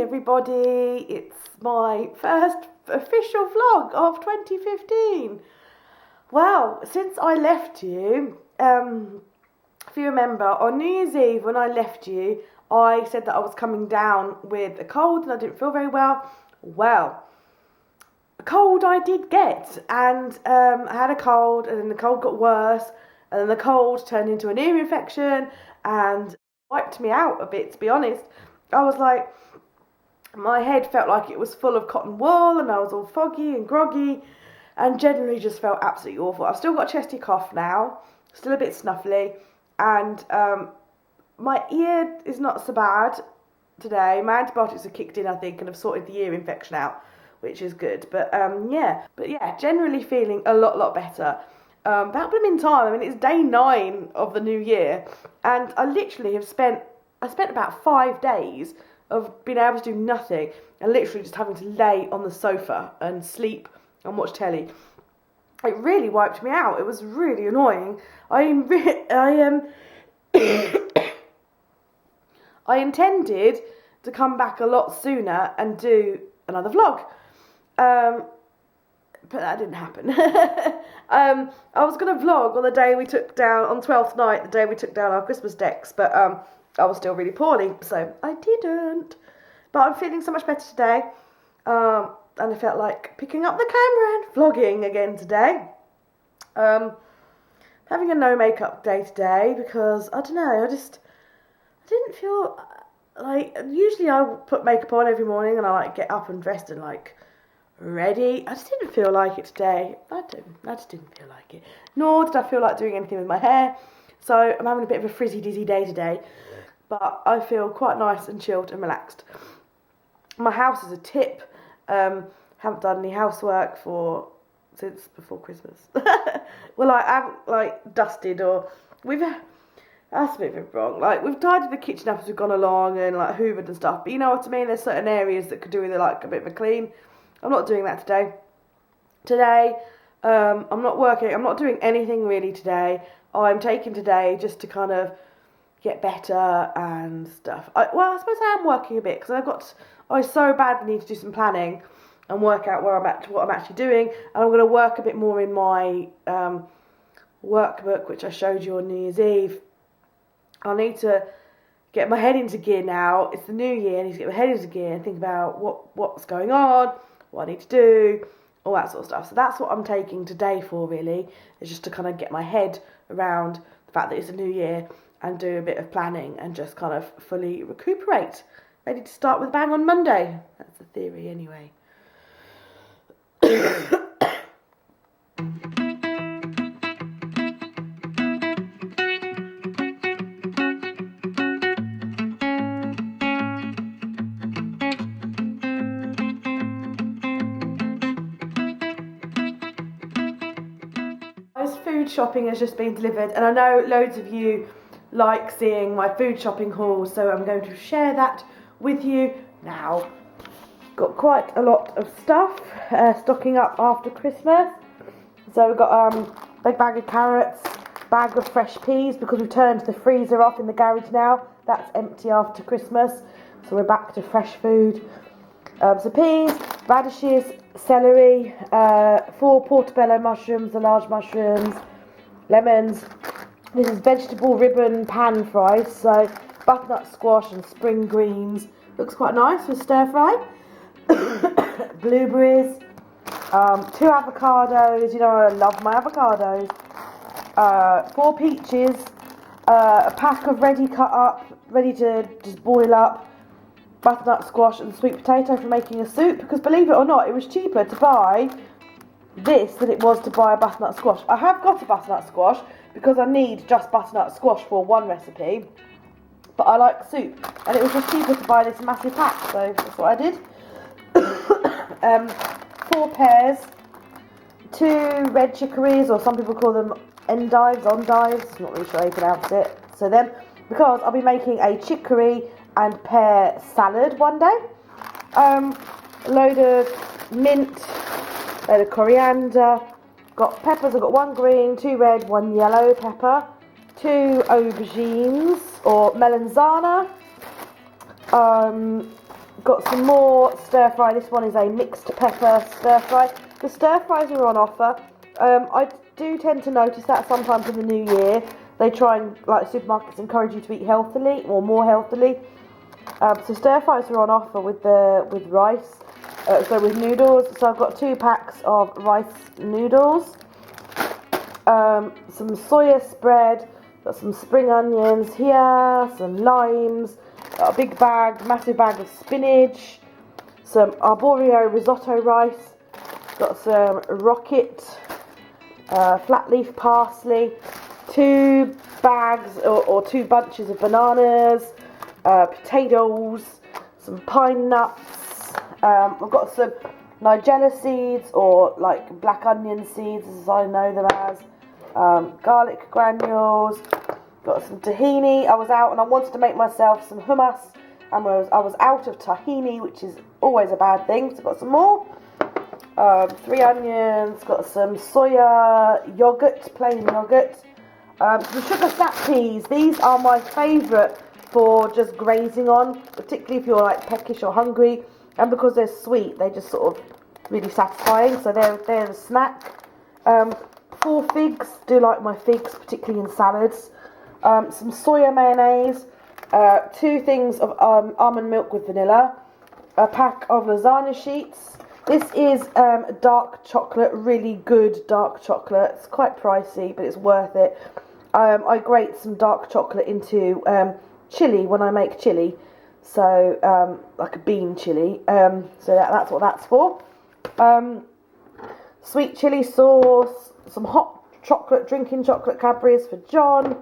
everybody, it's my first official vlog of 2015. Well, since I left you, if you remember, on New Year's Eve when I left you, I said that I was coming down with a cold and I didn't feel very well. Well, a cold I did get, and I had a cold, and then the cold got worse, and then the cold turned into an ear infection and wiped me out a bit, to be honest. I was like, my head felt like it was full of cotton wool, and I was all foggy and groggy, and generally just felt absolutely awful. I've still got a chesty cough now, still a bit snuffly, and my ear is not so bad today. My antibiotics have kicked in, I think, and have sorted the ear infection out, which is good. But yeah, generally feeling a lot better. That blooming time, I mean, it's day 9 of the new year, and I literally have spent about 5 days of being able to do nothing and literally just having to lay on the sofa and sleep and watch telly. It really wiped me out. It was really annoying. I intended to come back a lot sooner and do another vlog, but that didn't happen. I was going to vlog on the day we took down, on 12th night, the day we took down our Christmas decks, but I was still really poorly, so I didn't. But I'm feeling so much better today, and I felt like picking up the camera and vlogging again today. Having a no makeup day today because, I don't know, I didn't feel like, usually I put makeup on every morning and I like get up and dressed and like ready. I just didn't feel like it today. I just didn't feel like it. Nor did I feel like doing anything with my hair. So I'm having a bit of a frizzy dizzy day today. But I feel quite nice and chilled and relaxed. My house is a tip. Haven't done any housework since before Christmas. Well, I haven't dusted or that's a bit wrong. We've tidied the kitchen up as we've gone along and hoovered and stuff. But you know what I mean? There's certain areas that could do with a bit of a clean. I'm not doing that today. Today, I'm not working. I'm not doing anything really today. I'm taking today just to kind of get better and stuff. I suppose I am working a bit because I so badly need to do some planning and work out what I'm actually doing, and I'm going to work a bit more in my workbook, which I showed you on New Year's Eve. I need to get my head into gear now. It's the new year. I need to get my head into gear and think about what's going on, what I need to do, all that sort of stuff. So that's what I'm taking today for, really, is just to kind of get my head around the fact that it's a new year and do a bit of planning and just kind of fully recuperate. Ready to start with a bang on Monday. That's the theory anyway. Food shopping has just been delivered, and I know loads of you like seeing my food shopping haul, so I'm going to share that with you now. Got quite a lot of stuff stocking up after Christmas. So we've got a big bag of carrots, bag of fresh peas because we've turned the freezer off in the garage now. That's empty after Christmas, so we're back to fresh food. So peas, radishes, celery, 4 portobello mushrooms, the large mushrooms, lemons. This is vegetable ribbon pan fries, so butternut squash and spring greens. Looks quite nice for stir fry. Blueberries, 2 avocados, you know I love my avocados, 4 peaches, a pack of ready cut up, ready to just boil up, butternut squash and sweet potato for making a soup, because believe it or not, it was cheaper to buy this than it was to buy a butternut squash. I have got a butternut squash because I need just butternut squash for one recipe, but I like soup, and it was just cheaper to buy this massive pack, so that's what I did. 4 pears, 2 red chicories, or some people call them endives, I'm not really sure how you pronounce it. So then, because I'll be making a chicory and pear salad one day. A load of mint, a load of coriander, got peppers, I've got 1 green, 2 red, 1 yellow pepper, 2 aubergines or melanzana, Got some more stir fry. This one is a mixed pepper stir fry. The stir fries are on offer. I do tend to notice that sometimes in the new year they try and, like, supermarkets encourage you to eat healthily or more healthily. So stir fries are on offer with rice. So with noodles. So I've got 2 packs of rice noodles. Some soya spread. Got some spring onions here. Some limes. Got a big bag, massive bag of spinach. Some arborio risotto rice. Got some rocket, flat leaf parsley. 2 bags or 2 bunches of bananas. Potatoes. Some pine nuts. I've got some nigella seeds, or like black onion seeds as I know them as. Garlic granules. Got some tahini. I was out and I wanted to make myself some hummus, and I was out of tahini, which is always a bad thing. So I've got some more. 3 onions. Got some soya yogurt, plain yogurt. Some sugar snap peas. These are my favourite for just grazing on, particularly if you're like peckish or hungry, and because they're sweet, they're just sort of really satisfying. So they're the snack. 4 figs. Do like my figs, particularly in salads. Some soya mayonnaise, 2 things of almond milk with vanilla, a pack of lasagna sheets. This is dark chocolate, really good dark chocolate. It's quite pricey, but it's worth it. I grate some dark chocolate into chili when I make chili, so like a bean chili. So that's what that's for. Sweet chili sauce, some hot chocolate, drinking chocolate Cadbury's for John.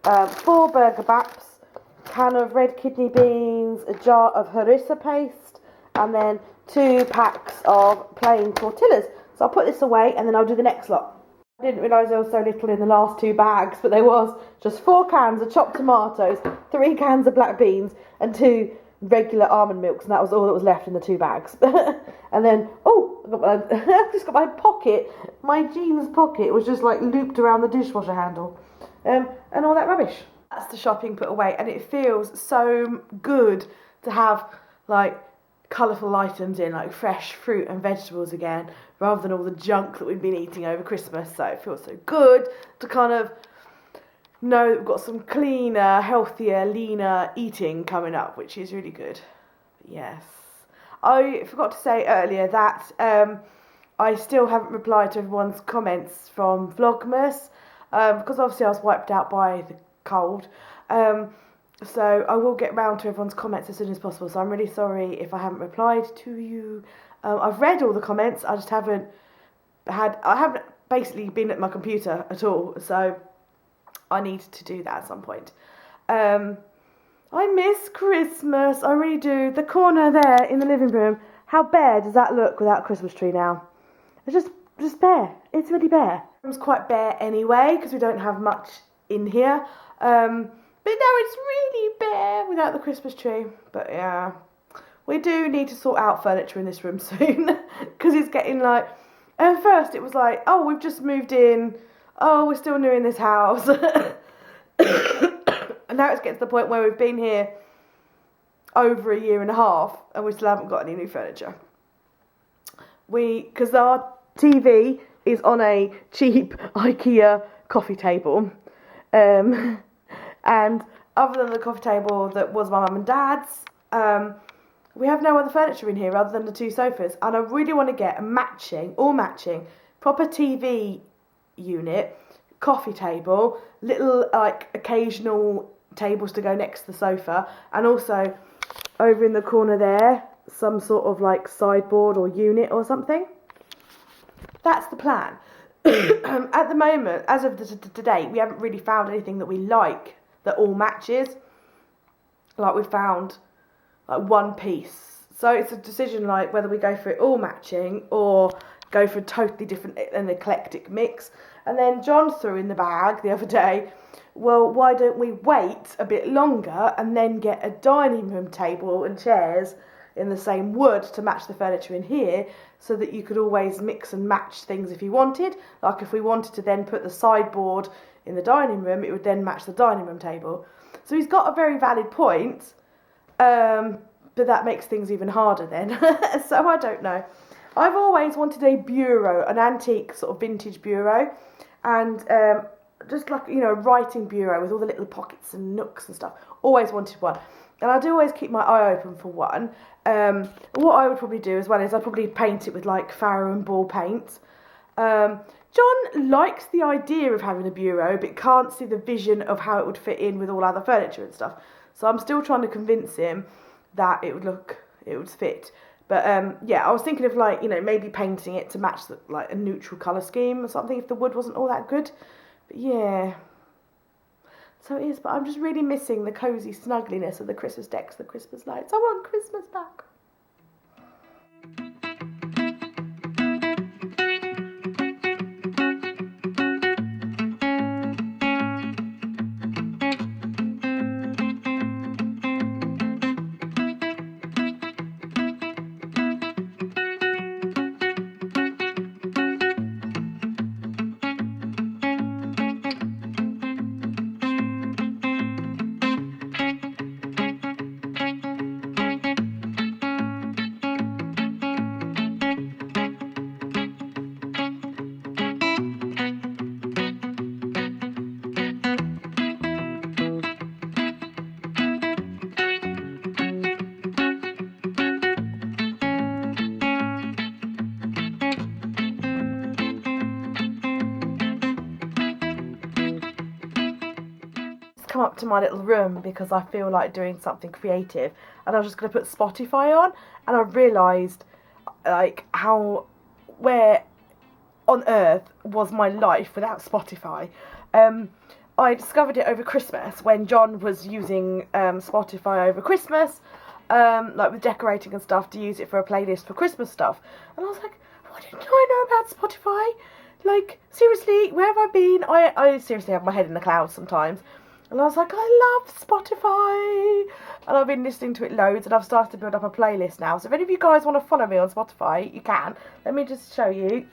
4 burger baps, can of red kidney beans, a jar of harissa paste, and then 2 packs of plain tortillas. So I'll put this away and then I'll do the next lot. I didn't realise there was so little in the last 2 bags, but there was just 4 cans of chopped tomatoes, 3 cans of black beans, and 2 regular almond milks, and that was all that was left in the 2 bags. And then, I just got my pocket, my jeans pocket was just like looped around the dishwasher handle. And all that rubbish. That's the shopping put away, and it feels so good to have like colourful items in, like fresh fruit and vegetables again, rather than all the junk that we've been eating over Christmas. So it feels so good to kind of know that we've got some cleaner, healthier, leaner eating coming up, which is really good. Yes. I forgot to say earlier that I still haven't replied to everyone's comments from Vlogmas. Because obviously I was wiped out by the cold, so I will get round to everyone's comments as soon as possible. So I'm really sorry if I haven't replied to you. I've read all the comments. I just haven't basically been at my computer at all. So I need to do that at some point. I miss Christmas. I really do. The corner there in the living room. How bare does that look without a Christmas tree now? It's just bare. It's really bare. It's quite bare anyway because we don't have much in here. But now it's really bare without the Christmas tree. But yeah, we do need to sort out furniture in this room soon because it's getting like. At first it was like, oh, we've just moved in. Oh, we're still new in this house. And now it's getting to the point where we've been here over a year and a half and we still haven't got any new furniture. Because our TV is on a cheap IKEA coffee table. And other than the coffee table that was my mum and dad's, we have no other furniture in here other than the 2 sofas. And I really want to get a all matching, proper TV unit, coffee table, little like occasional tables to go next to the sofa, and also over in the corner there, some sort of like sideboard or unit or something. That's the plan. At the moment, as of today, we haven't really found anything that we like that all matches. Like we found like one piece. So it's a decision like whether we go for it all matching or go for a totally different and eclectic mix. And then John threw in the bag the other day, well, why don't we wait a bit longer and then get a dining room table and chairs in the same wood to match the furniture in here, so that you could always mix and match things if you wanted. Like if we wanted to then put the sideboard in the dining room, it would then match the dining room table. So he's got a very valid point, but but that makes things even harder then. So I don't know. I've always wanted a bureau, an antique sort of vintage bureau, and just like, you know, a writing bureau with all the little pockets and nooks and stuff. Always wanted one. And I do always keep my eye open for one. What I would probably do as well is I'd probably paint it with like Farrow and Ball paint. John likes the idea of having a bureau, but can't see the vision of how it would fit in with all other furniture and stuff. So I'm still trying to convince him that it would fit. But yeah, I was thinking of like, you know, maybe painting it to match like a neutral colour scheme or something if the wood wasn't all that good. But yeah, so it is. But I'm just really missing the cosy snuggliness of the Christmas decks, the Christmas lights. I want Christmas back. Come up to my little room because I feel like doing something creative, and I was just going to put Spotify on, and I realised like where on earth was my life without Spotify. I discovered it over Christmas when John was using Spotify over Christmas, like with decorating and stuff, to use it for a playlist for Christmas stuff, and I was like, what didn't I know about Spotify? Like, seriously, where have I been? I seriously have my head in the clouds sometimes. And I was like, I love Spotify. And I've been listening to it loads, and I've started to build up a playlist now. So if any of you guys want to follow me on Spotify, you can. Let me just show you.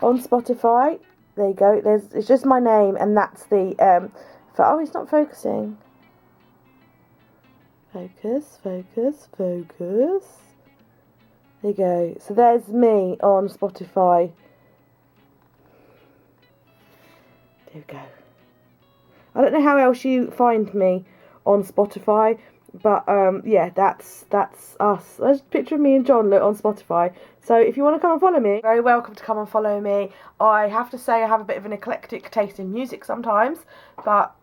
On Spotify, there you go. It's just my name, and that's the... oh, it's not focusing. Focus, focus, focus. There you go. So there's me on Spotify. There we go. I don't know how else you find me on Spotify, but yeah, that's us. There's a picture of me and John on Spotify. So if you want to come and follow me, you're very welcome to come and follow me. I have to say I have a bit of an eclectic taste in music sometimes, but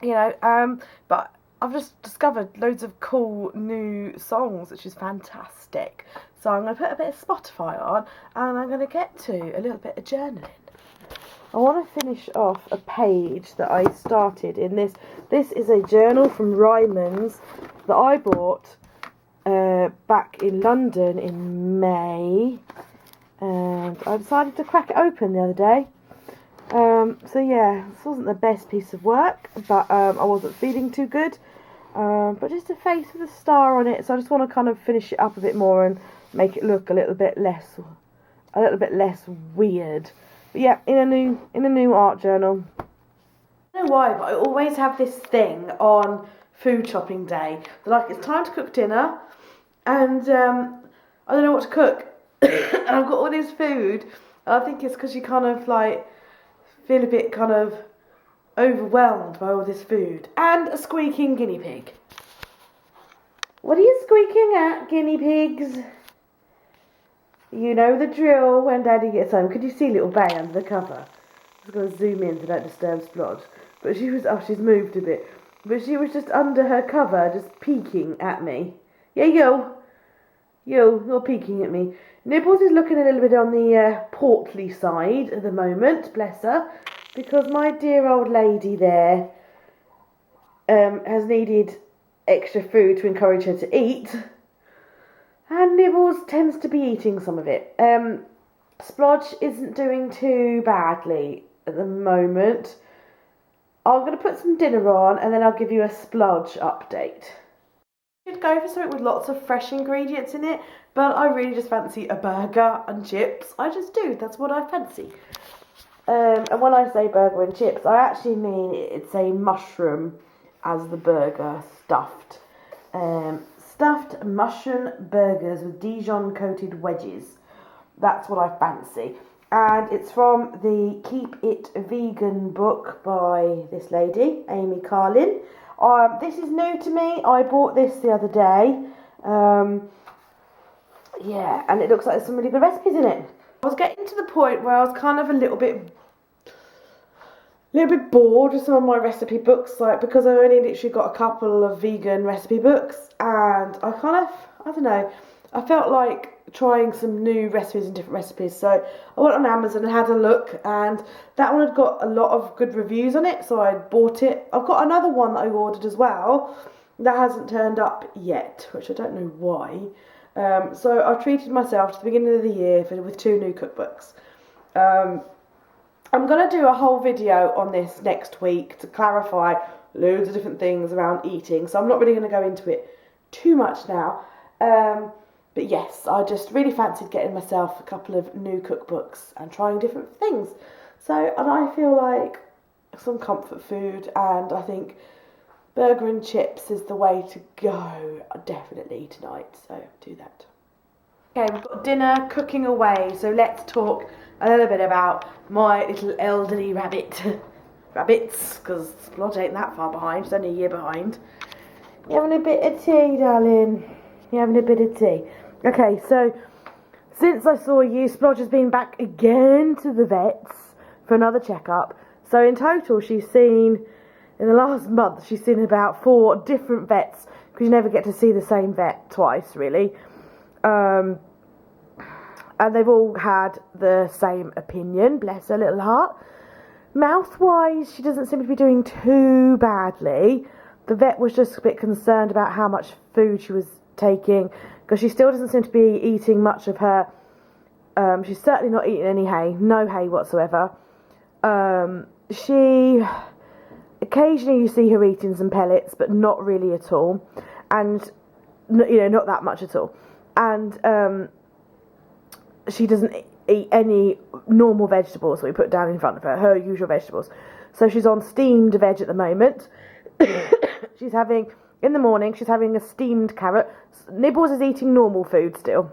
you know, but I've just discovered loads of cool new songs, which is fantastic. So I'm going to put a bit of Spotify on, and I'm going to get to a little bit of journaling. I want to finish off a page that I started in this. This is a journal from Ryman's that I bought back in London in May, and I decided to crack it open the other day. So yeah, this wasn't the best piece of work, but I wasn't feeling too good. But just a face with a star on it, so I just want to kind of finish it up a bit more and make it look a little bit less weird. But yeah, in a new art journal. I don't know why, but I always have this thing on food shopping day. Like, it's time to cook dinner, and I don't know what to cook. And I've got all this food, and I think it's because you kind of like feel a bit kind of overwhelmed by all this food. And a squeaking guinea pig. What are you squeaking at, guinea pigs? You know the drill when Daddy gets home. Could you see little Bay under the cover? I was going to zoom in so don't disturb Splodge. But she was, she's moved a bit. But she was just under her cover, just peeking at me. Yeah, you're peeking at me. Nibbles is looking a little bit on the portly side at the moment, bless her. Because my dear old lady there has needed extra food to encourage her to eat. And Nibbles tends to be eating some of it. Splodge isn't doing too badly at the moment. I'm going to put some dinner on, and then I'll give you a Splodge update. I should go for something with lots of fresh ingredients in it, but I really just fancy a burger and chips. I just do, that's what I fancy. And when I say burger and chips, I actually mean it's a mushroom as the burger stuffed. stuffed mushroom burgers with Dijon coated wedges. That's what I fancy. And it's from the Keep It Vegan book by this lady, Amy Carlin. This is new to me. I bought this the other day. Yeah, and it looks like there's some really good recipes in it. I was getting to the point where I was kind of a little bit bored with some of my recipe books, like, because I only literally got a couple of vegan recipe books, and I don't know, I felt like trying some new recipes and different recipes. So I went on Amazon and had a look, and that one had got a lot of good reviews on it, so I bought it. I've got another one that I ordered as well that hasn't turned up yet, which I don't know why. So I treated myself to the beginning of the year with 2 new cookbooks. I'm going to do a whole video on this next week to clarify loads of different things around eating, so I'm not really going to go into it too much now. But yes, I just really fancied getting myself a couple of new cookbooks and trying different things. So, and I feel like some comfort food, and I think burger and chips is the way to go, definitely tonight, so do that. Okay, we've got dinner cooking away, so let's talk a little bit about my little elderly rabbits, because Splodge ain't that far behind, she's only a year behind. You having a bit of tea, darling? You having a bit of tea? Okay, so since I saw you, Splodge has been back again to the vets for another checkup. So in total, she's seen, in the last month, she's seen about 4 different vets, because you never get to see the same vet twice, really. And they've all had the same opinion, bless her little heart. Mouth-wise, she doesn't seem to be doing too badly. The vet was just a bit concerned about how much food she was taking, because she still doesn't seem to be eating much of her, she's certainly not eating any hay, no hay whatsoever. She, occasionally you see her eating some pellets, but not really at all, and, you know, not that much at all. And, she doesn't eat any normal vegetables that we put down in front of her, her usual vegetables. So she's on steamed veg at the moment. She's having, in the morning, she's having a steamed carrot. Nibbles is eating normal food still.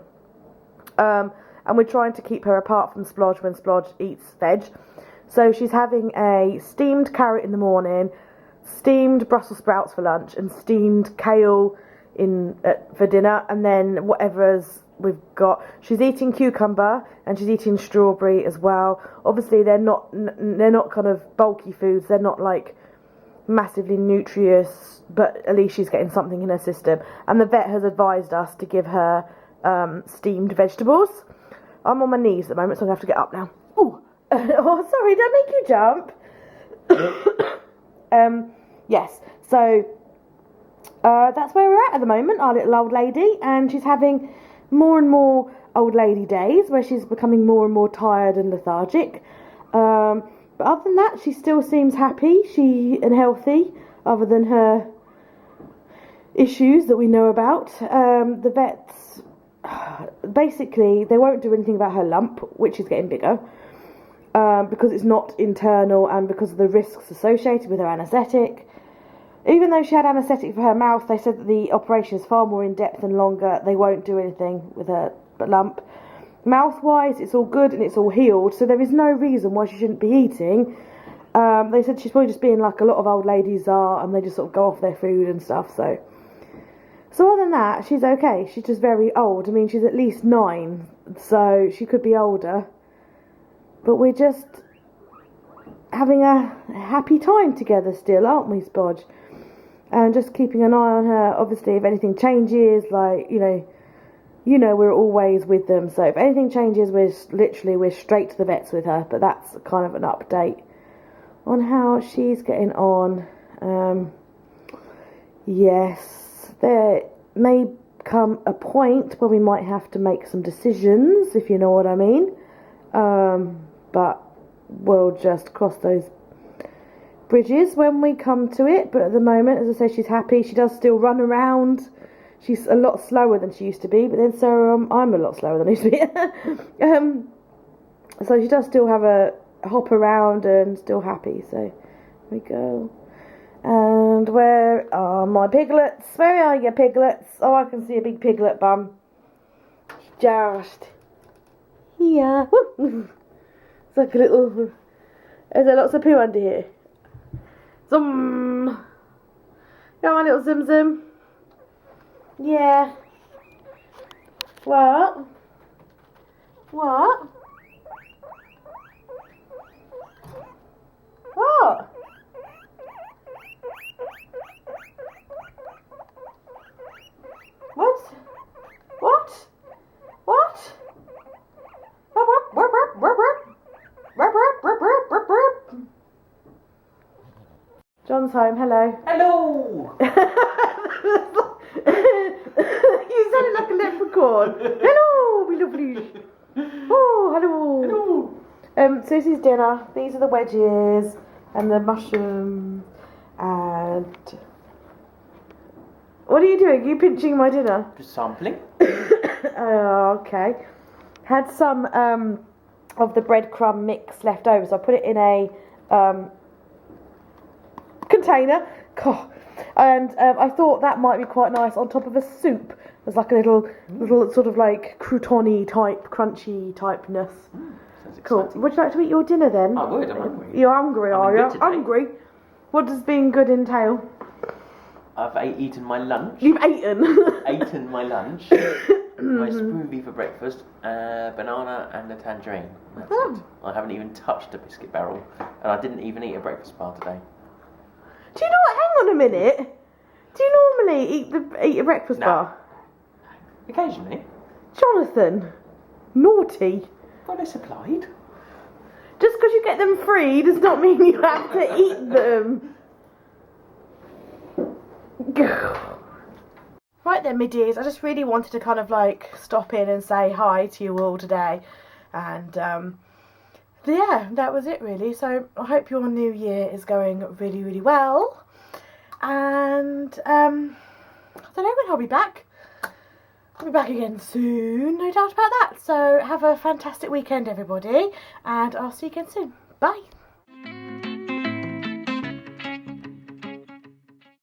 And we're trying to keep her apart from Splodge when Splodge eats veg. So she's having a steamed carrot in the morning, steamed Brussels sprouts for lunch, and steamed kale for dinner, and then whatever's we've got. She's eating cucumber and she's eating strawberry as well. Obviously they're not kind of bulky foods, they're not like massively nutritious, but at least she's getting something in her system. And the vet has advised us to give her steamed vegetables. I'm on my knees at the moment, so I'm gonna have to get up now. Ooh. Oh, sorry, don't make you jump. Yes, so that's where we're at the moment, our little old lady, and she's having more and more old lady days where she's becoming more and more tired and lethargic. But other than that, she still seems happy and healthy, other than her issues that we know about. The vets, basically, they won't do anything about her lump, which is getting bigger, because it's not internal and because of the risks associated with her anaesthetic. Even though she had anaesthetic for her mouth, they said that the operation is far more in-depth and longer. They won't do anything with her lump. Mouth-wise, it's all good and it's all healed, so there is no reason why she shouldn't be eating. They said she's probably just being like a lot of old ladies are, and they just sort of go off their food and stuff, so other than that, she's okay. She's just very old. I mean, she's at least 9, so she could be older. But we're just having a happy time together still, aren't we, Splodge? And just keeping an eye on her. Obviously, if anything changes, like, you know, we're always with them. So if anything changes, we're straight to the vets with her. But that's kind of an update on how she's getting on. Yes, there may come a point where we might have to make some decisions, if you know what I mean. But we'll just cross those bridges when we come to it. But at the moment, as I say, she's happy. She does still run around. She's a lot slower than she used to be, but then so I'm a lot slower than I used to be. So she does still have a hop around and still happy. So here we go. And where are are my piglets? Where are you, piglets? Oh, I can see a big piglet bum. Just here. It's like a little... Is there lots of poo under here? Zoom. Go on, little Zoom Zoom. Yeah. What? What? What? What? What? What? John's home, hello. Hello! You sounded like a leprechaun. Hello, my lovely. Oh, hello. Hello! So this is dinner. These are the wedges and the mushrooms and... What are you doing? Are you pinching my dinner? Just sampling. Oh, okay. Had some of the breadcrumb mix left over, so I put it in a container. God. And I thought that might be quite nice on top of a soup. There's like a little sort of like crouton-y type, crunchy typeness. Sounds Cool. exciting. Would you like to eat your dinner then? I would, I'm hungry. You're hungry, I'm are good you? today. Hungry? What does being good entail? I've eaten my lunch. You've eaten. Eaten my lunch. My smoothie for breakfast, banana and a tangerine. That's it. I haven't even touched a biscuit barrel, and I didn't even eat a breakfast bar today. Do you know what? Hang on a minute. Do you normally eat a breakfast No. bar? Occasionally. Jonathan, naughty. Well, they're supplied. Just because you get them free does not mean you have to eat them. Right then, my dears, I just really wanted to kind of like stop in and say hi to you all today. And yeah, that was it really. So I hope your new year is going really, really well. And I don't know when I'll be back. I'll be back again soon, no doubt about that. So have a fantastic weekend, everybody. And I'll see you again soon. Bye.